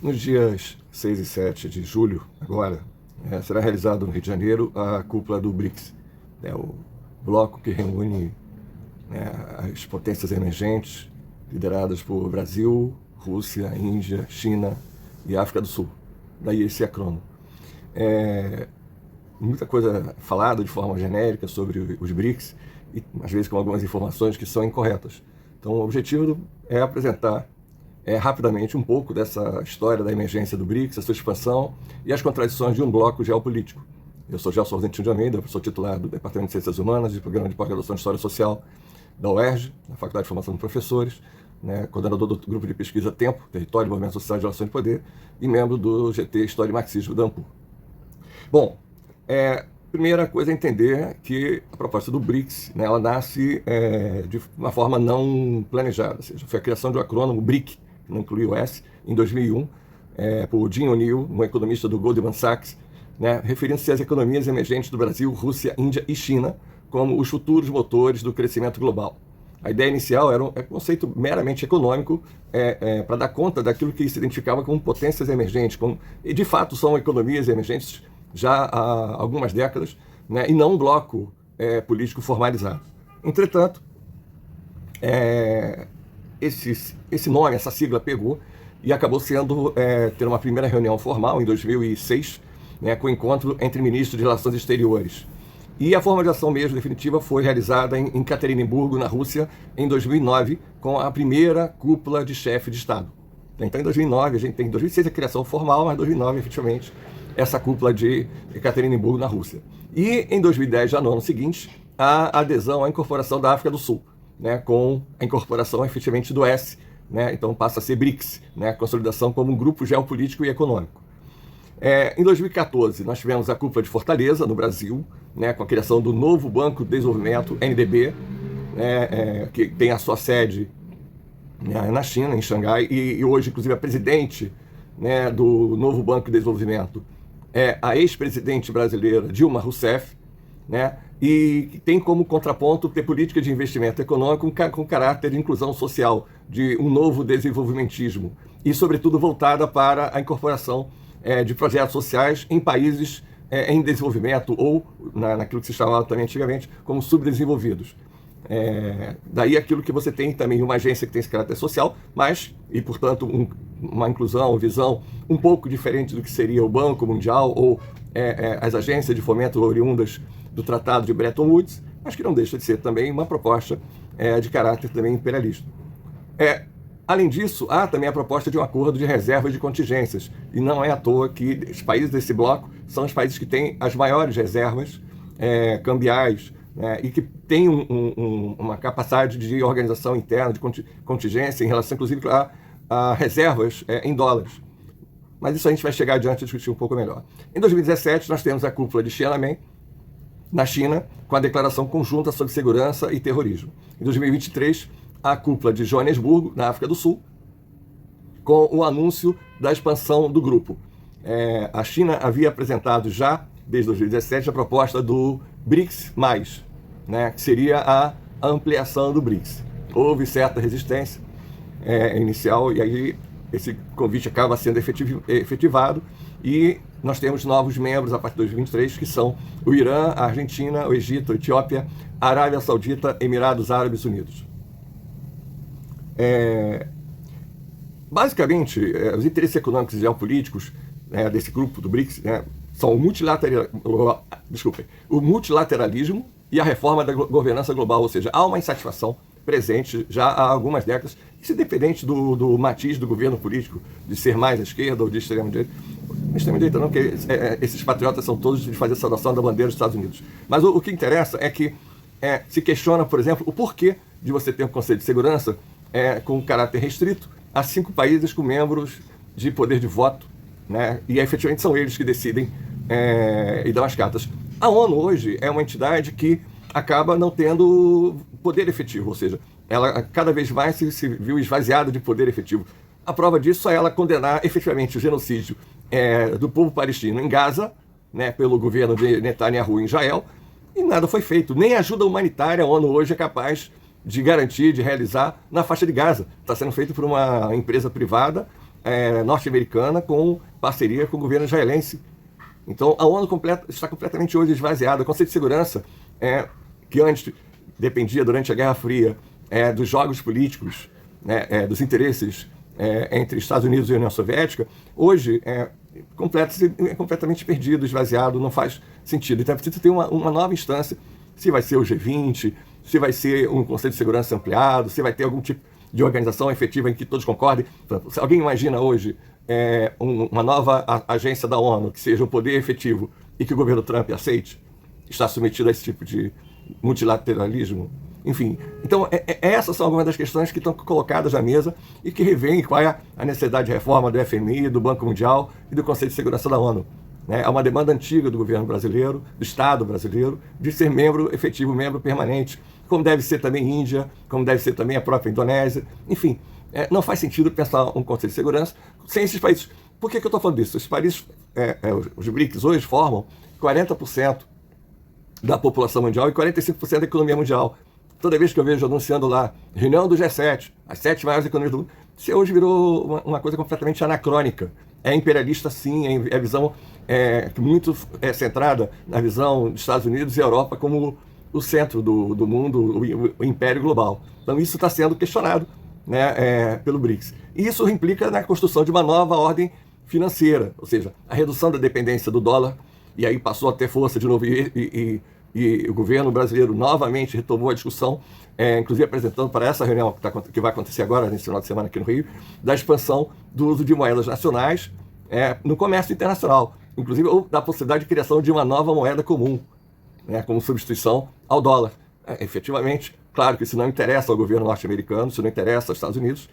Nos dias 6 e 7 de julho, agora, será realizado no Rio de Janeiro a cúpula do BRICS, o bloco que reúne as potências emergentes lideradas por Brasil, Rússia, Índia, China e África do Sul. Daí esse acrônimo. Muita coisa falada de forma genérica sobre os BRICS e às vezes com algumas informações que são incorretas. Então o objetivo é apresentar rapidamente um pouco dessa história da emergência do BRICS, a sua expansão e as contradições de um bloco geopolítico. Eu sou Gelson Valentim de Almeida, sou titular do Departamento de Ciências Humanas e Programa de Pós-Graduação de História Social da UERJ, da Faculdade de Formação de Professores, coordenador do Grupo de Pesquisa Tempo, Território, Movimento Social e Relação de Poder, e membro do GT História e Marxismo da AMPU. Bom, primeira coisa é entender que a proposta do BRICS, ela nasce de uma forma não planejada, ou seja, foi a criação de um acrônimo BRIC, que não inclui o S, em 2001, por Jim O'Neill, um economista do Goldman Sachs, referindo-se às economias emergentes do Brasil, Rússia, Índia e China como os futuros motores do crescimento global. A ideia inicial era um conceito meramente econômico para dar conta daquilo que se identificava como potências emergentes, e de fato são economias emergentes já há algumas décadas, e não um bloco político formalizado. Entretanto, esse nome, essa sigla pegou e acabou ter uma primeira reunião formal em 2006, com o encontro entre ministros de Relações Exteriores. E a formalização mesmo definitiva foi realizada em Ekaterimburgo, na Rússia, em 2009, com a primeira cúpula de chefe de Estado. Então, em 2009, a gente tem em 2006 a criação formal, mas em 2009, efetivamente, essa cúpula de Ekaterimburgo, na Rússia. E em 2010, já no ano seguinte, a adesão à incorporação da África do Sul, com a incorporação efetivamente do S, então passa a ser BRICS, a consolidação como um grupo geopolítico e econômico. Em 2014, nós tivemos a cúpula de Fortaleza, no Brasil, com a criação do novo Banco de Desenvolvimento, NDB, que tem a sua sede na China, em Xangai, e hoje, inclusive, a presidente do novo Banco de Desenvolvimento é a ex-presidente brasileira Dilma Rousseff, e que tem como contraponto ter política de investimento econômico com caráter de inclusão social, de um novo desenvolvimentismo, e, sobretudo, voltada para a incorporação de projetos sociais em países em desenvolvimento ou naquilo que se chamava também antigamente como subdesenvolvidos. Daí aquilo que você tem também uma agência que tem esse caráter social, mas, e portanto, uma inclusão, visão um pouco diferente do que seria o Banco Mundial ou as agências de fomento oriundas do Tratado de Bretton Woods, mas que não deixa de ser também uma proposta de caráter também imperialista. Além disso, há também a proposta de um acordo de reservas de contingências, e não é à toa que os países desse bloco são os países que têm as maiores reservas cambiais, e que têm uma capacidade de organização interna, de contingência, em relação, inclusive, a reservas em dólares. Mas isso a gente vai chegar adiante a discutir um pouco melhor. Em 2017, nós temos a cúpula de Xiamen, na China, com a Declaração Conjunta sobre Segurança e Terrorismo. Em 2023, a cúpula de Joanesburgo, na África do Sul, com o anúncio da expansão do grupo. A China havia apresentado já, desde 2017, a proposta do BRICS+, que seria a ampliação do BRICS. Houve certa resistência inicial, e aí esse convite acaba sendo efetivado, e nós temos novos membros a partir de 2023, que são o Irã, a Argentina, o Egito, a Etiópia, a Arábia Saudita, Emirados Árabes Unidos. Basicamente, os interesses econômicos e geopolíticos desse grupo do BRICS são o multilateralismo e a reforma da governança global, ou seja, há uma insatisfação presente já há algumas décadas, isso independente do matiz do governo político, de ser mais à esquerda ou de extrema-direita. Extrema-direita não, porque esses patriotas são todos de fazer saudação da bandeira dos Estados Unidos. Mas o que interessa é que se questiona, por exemplo, o porquê de você ter um Conselho de Segurança com caráter restrito a 5 países com membros de poder de voto, e efetivamente são eles que decidem e dão as cartas. A ONU hoje é uma entidade que acaba não tendo poder efetivo, ou seja, ela cada vez mais se viu esvaziada de poder efetivo. A prova disso é ela condenar efetivamente o genocídio do povo palestino em Gaza, pelo governo de Netanyahu em Israel, e nada foi feito. Nem ajuda humanitária a ONU hoje é capaz de garantir, de realizar na faixa de Gaza. Está sendo feito por uma empresa privada norte-americana com parceria com o governo israelense. Então, a ONU está completamente hoje esvaziada. O Conselho de Segurança, que antes dependia, durante a Guerra Fria, dos jogos políticos, dos interesses entre Estados Unidos e União Soviética, hoje é completamente perdido, esvaziado, não faz sentido. Então, é preciso ter uma nova instância, se vai ser o G20, se vai ser um Conselho de Segurança ampliado, se vai ter algum tipo de organização efetiva em que todos concordem. Se alguém imagina hoje uma nova agência da ONU que seja um poder efetivo e que o governo Trump aceite, está submetido a esse tipo de multilateralismo, enfim. Então, essas são algumas das questões que estão colocadas na mesa e que revêem qual é a necessidade de reforma do FMI, do Banco Mundial e do Conselho de Segurança da ONU. É uma demanda antiga do governo brasileiro, do Estado brasileiro, de ser membro efetivo, membro permanente, como deve ser também Índia, como deve ser também a própria Indonésia. Enfim, não faz sentido pensar um Conselho de Segurança sem esses países. Por que eu estou falando disso? Esses países, os BRICS hoje formam 40% da população mundial e 45% da economia mundial. Toda vez que eu vejo anunciando lá, reunião do G7, as 7 maiores economias do mundo, isso hoje virou uma coisa completamente anacrônica. É imperialista, sim, é a visão muito centrada na visão dos Estados Unidos e Europa como o centro do mundo, o império global. Então isso está sendo questionado, pelo BRICS. E isso implica na construção de uma nova ordem financeira, ou seja, a redução da dependência do dólar, e aí passou a ter força de novo, e o governo brasileiro novamente retomou a discussão, inclusive apresentando para essa reunião que vai acontecer agora, nesse final de semana aqui no Rio, da expansão do uso de moedas nacionais no comércio internacional, inclusive ou da possibilidade de criação de uma nova moeda comum, como substituição ao dólar. Efetivamente, claro que isso não interessa ao governo norte-americano, isso não interessa aos Estados Unidos,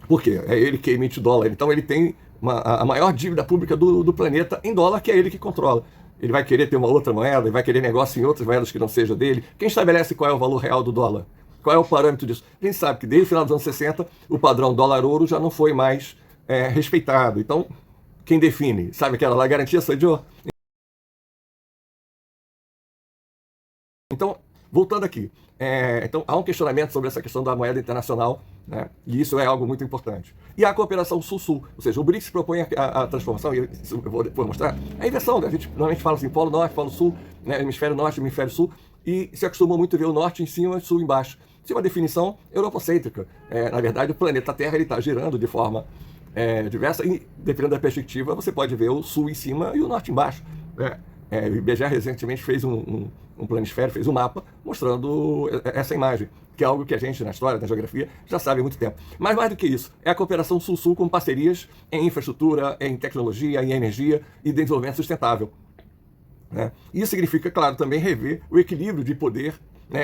por quê? É ele que emite dólar, então ele tem a maior dívida pública do planeta em dólar, que é ele que controla. Ele vai querer ter uma outra moeda, ele vai querer negócio em outras moedas que não seja dele. Quem estabelece qual é o valor real do dólar? Qual é o parâmetro disso? A gente sabe que desde o final dos anos 60, o padrão dólar-ouro já não foi mais respeitado. Então, quem define? Sabe aquela lá, garantia sou eu? Então, voltando aqui, então há um questionamento sobre essa questão da moeda internacional, e isso é algo muito importante. E a cooperação Sul-Sul, ou seja, o BRICS propõe a transformação, e isso eu vou depois mostrar, a inversão, a gente normalmente fala assim, Polo Norte, Polo Sul, Hemisfério Norte, Hemisfério Sul, e se acostuma muito ver o Norte em cima e o Sul embaixo. Isso é uma definição europocêntrica. Na verdade, o planeta Terra está girando de forma diversa, e dependendo da perspectiva, você pode ver o Sul em cima e o Norte embaixo. O IBGE recentemente fez um planisfério, fez um mapa mostrando essa imagem, que é algo que a gente, na história, na geografia, já sabe há muito tempo. Mas mais do que isso, é a cooperação Sul-Sul com parcerias em infraestrutura, em tecnologia, em energia e desenvolvimento sustentável. Isso significa, claro, também rever o equilíbrio de poder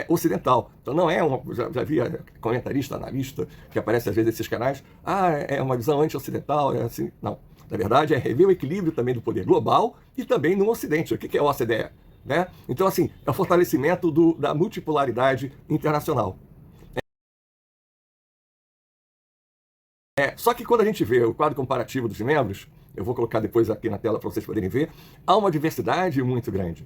ocidental. Então não é já havia comentarista, analista, que aparece às vezes nesses canais, é uma visão anti-ocidental, assim. Não. Na verdade, é rever o equilíbrio também do poder global e também no Ocidente. O que é a OCDE? Então, assim, é o fortalecimento da multipolaridade internacional. Só que quando a gente vê o quadro comparativo dos membros, eu vou colocar depois aqui na tela para vocês poderem ver, há uma diversidade muito grande.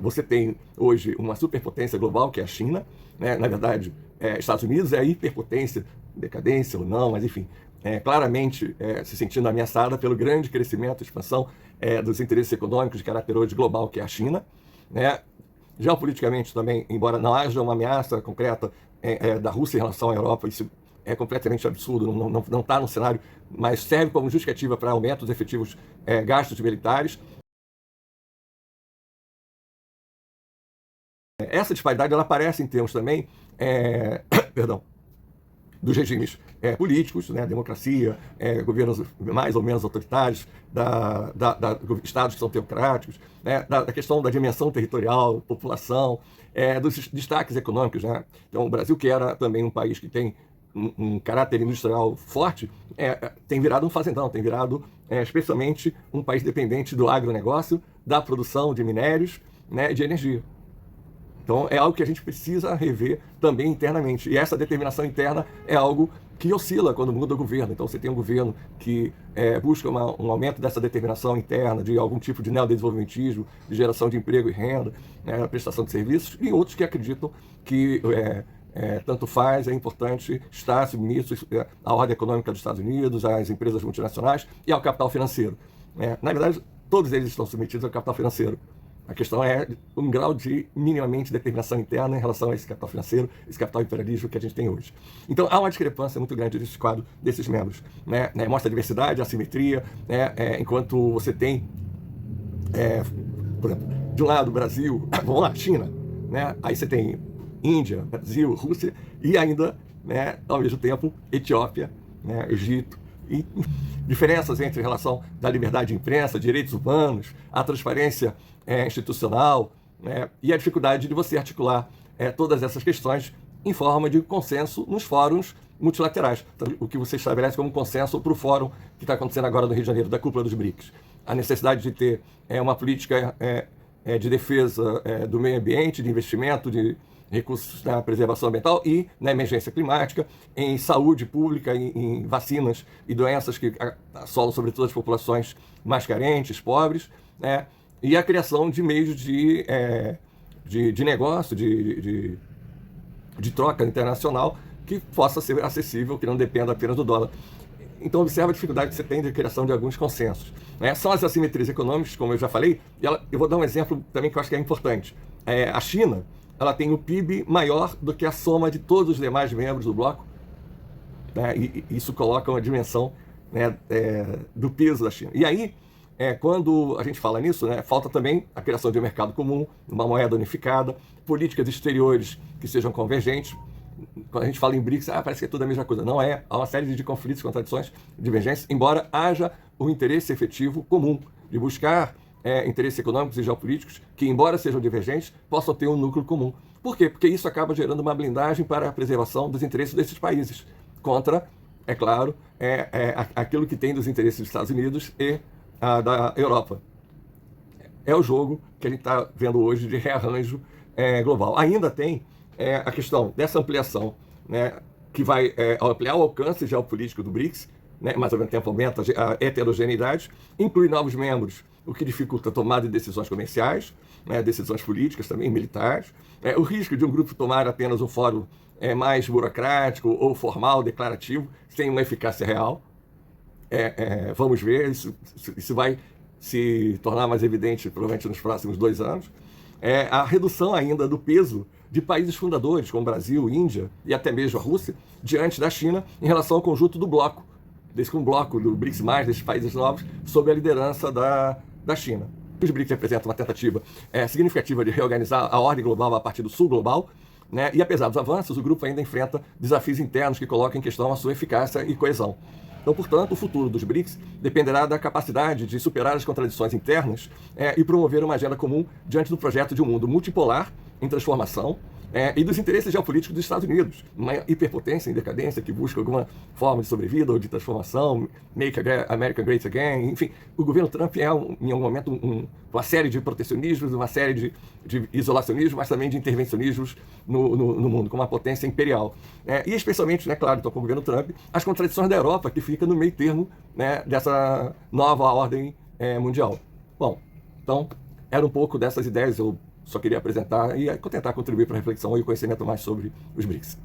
Você tem hoje uma superpotência global, que é a China, na verdade, Estados Unidos é a hiperpotência, decadência ou não, mas enfim, claramente se sentindo ameaçada pelo grande crescimento e expansão dos interesses econômicos de caráter hoje global, que é a China. Geopoliticamente também, embora não haja uma ameaça concreta da Rússia em relação à Europa, isso é completamente absurdo, não está no cenário, mas serve como justificativa para aumentos efetivos gastos militares. Essa disparidade ela aparece em termos também dos regimes políticos, democracia, governos mais ou menos autoritários, estados que são teocráticos, da questão da dimensão territorial, população, dos destaques econômicos. Então, o Brasil, que era também um país que tem um caráter industrial forte, tem virado um fazendão, tem virado especialmente um país dependente do agronegócio, da produção de minérios, de energia. Então, é algo que a gente precisa rever também internamente. E essa determinação interna é algo que oscila quando muda o governo. Então, você tem um governo que busca um aumento dessa determinação interna, de algum tipo de neodesenvolvimentismo, de geração de emprego e renda, prestação de serviços, e outros que acreditam que tanto faz, é importante estar submisso à ordem econômica dos Estados Unidos, às empresas multinacionais e ao capital financeiro. Na verdade, todos eles estão submetidos ao capital financeiro. A questão é um grau de minimamente determinação interna em relação a esse capital financeiro, esse capital imperialismo que a gente tem hoje. Então, há uma discrepância muito grande nesse quadro desses membros. Mostra a diversidade, a assimetria, enquanto você tem, por exemplo, de um lado, Brasil, vamos lá, China, aí você tem Índia, Brasil, Rússia e ainda, ao mesmo tempo, Etiópia, Egito, e diferenças entre a relação da liberdade de imprensa, direitos humanos, a transparência institucional, e a dificuldade de você articular todas essas questões em forma de consenso nos fóruns multilaterais. Então, o que você estabelece como consenso para o fórum que está acontecendo agora no Rio de Janeiro, da cúpula dos BRICS. A necessidade de ter uma política de defesa do meio ambiente, de investimento, de recursos na preservação ambiental e na emergência climática, em saúde pública, em vacinas e doenças que assolam sobretudo as populações mais carentes, pobres, e a criação de meios de negócio, de troca internacional que possa ser acessível, que não dependa apenas do dólar. Então, observa a dificuldade que você tem de criação de alguns consensos. São as assimetrias econômicas, como eu já falei, e eu vou dar um exemplo também que eu acho que é importante. A China, ela tem um PIB maior do que a soma de todos os demais membros do bloco, e isso coloca uma dimensão do peso da China. E aí, quando a gente fala nisso, falta também a criação de um mercado comum, uma moeda unificada, políticas exteriores que sejam convergentes. Quando a gente fala em BRICS, parece que é tudo a mesma coisa. Não é. Há uma série de conflitos, contradições, divergências, embora haja um interesse efetivo comum de buscar interesses econômicos e geopolíticos que, embora sejam divergentes, possam ter um núcleo comum. Por quê? Porque isso acaba gerando uma blindagem para a preservação dos interesses desses países contra, é claro, aquilo que tem dos interesses dos Estados Unidos e da Europa. É o jogo que a gente está vendo hoje de rearranjo global. Ainda tem a questão dessa ampliação, que vai ampliar o alcance geopolítico do BRICS, mas ao mesmo tempo aumenta a heterogeneidade, inclui novos membros, o que dificulta a tomada de decisões comerciais, decisões políticas também, militares, o risco de um grupo tomar apenas um fórum mais burocrático ou formal, declarativo, sem uma eficácia real. Vamos ver, isso vai se tornar mais evidente provavelmente nos próximos 2 anos. A redução ainda do peso de países fundadores, como Brasil, Índia e até mesmo a Rússia, diante da China, em relação ao conjunto do bloco, desse bloco do BRICS+, desses países novos, sob a liderança da China. Os BRICS representam uma tentativa significativa de reorganizar a ordem global a partir do sul global, e apesar dos avanços, o grupo ainda enfrenta desafios internos que colocam em questão a sua eficácia e coesão. Então, portanto, o futuro dos BRICS dependerá da capacidade de superar as contradições internas e promover uma agenda comum diante do projeto de um mundo multipolar em transformação e dos interesses geopolíticos dos Estados Unidos, uma hiperpotência em decadência que busca alguma forma de sobrevida ou de transformação, make America great again, enfim. O governo Trump em algum momento, uma série de protecionismos, uma série de isolacionismos, mas também de intervencionismos no mundo, com uma potência imperial. E especialmente, claro, então, com o governo Trump, as contradições da Europa, que fica no meio termo dessa nova ordem mundial. Bom, então, era um pouco dessas ideias, eu só queria apresentar e tentar contribuir para a reflexão e o conhecimento mais sobre os BRICS.